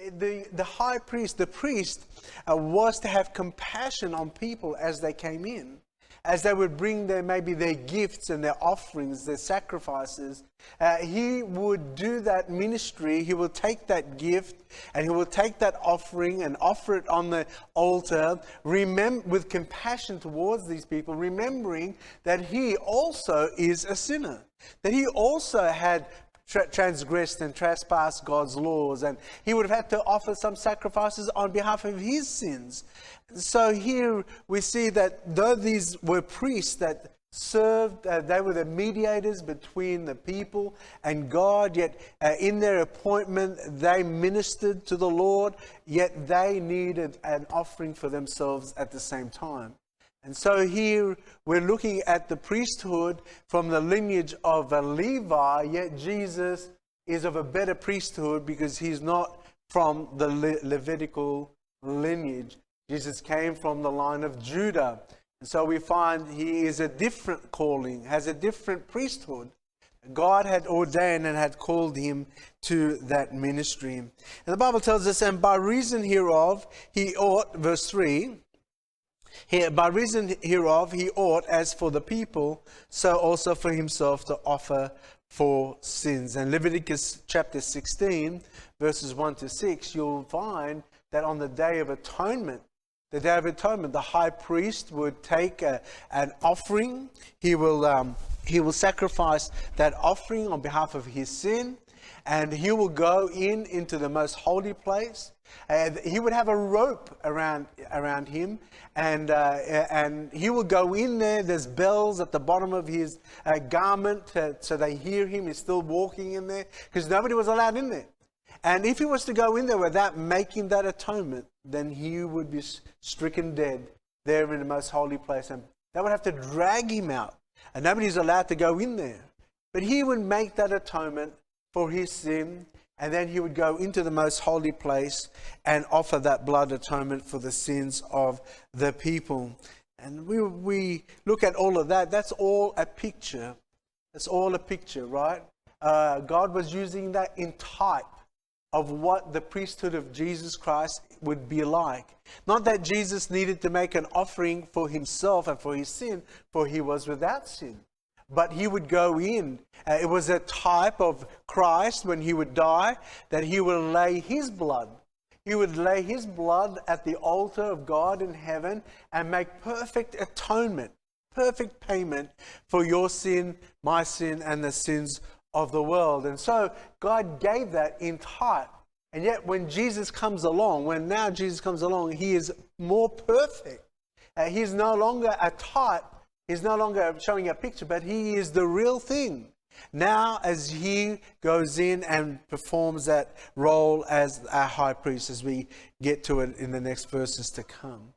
the high priest, the priest, was to have compassion on people as they came in, as they would bring maybe their gifts and their offerings, their sacrifices. He would do that ministry. He will take that gift and he will take that offering and offer it on the altar, with compassion towards these people, remembering that he also is a sinner, that he also had transgressed and trespassed God's laws, and he would have had to offer some sacrifices on behalf of his sins. So here we see that though these were priests that served, they were the mediators between the people and God, yet in their appointment they ministered to the Lord, yet they needed an offering for themselves at the same time. And so here we're looking at the priesthood from the lineage of Levi, yet Jesus is of a better priesthood because he's not from the Levitical lineage. Jesus came from the line of Judah. And so we find he is a different calling, has a different priesthood. God had ordained and had called him to that ministry. And the Bible tells us, and by reason hereof he ought, verse 3, here, by reason hereof he ought, as for the people, so also for himself, to offer for sins. And Leviticus chapter 16, verses 1 to 6, you'll find that on the Day of Atonement, the high priest would take an offering. He will sacrifice that offering on behalf of his sin, and he will go into the most holy place. He would have a rope around him, and he will go in there. There's bells at the bottom of his garment, so they hear him. He's still walking in there because nobody was allowed in there. And if he was to go in there without making that atonement, then he would be stricken dead there in the most holy place, and they would have to drag him out, and nobody's allowed to go in there. But he would make that atonement for his sin, and then he would go into the most holy place and offer that blood atonement for the sins of the people. And we look at all of that. That's all a picture. That's all a picture, right? God was using that in type of what the priesthood of Jesus Christ would be like. Not that Jesus needed to make an offering for himself and for his sin, for he was without sin. But he would go in. It was a type of Christ when he would die, that he would lay his blood. He would lay his blood at the altar of God in heaven and make perfect atonement, perfect payment for your sin, my sin, and the sins of the world. And so God gave that in type. And yet when Jesus comes along, he is more perfect. He's no longer a type. He's no longer showing a picture, but he is the real thing. Now, as he goes in and performs that role as our high priest, as we get to it in the next verses to come.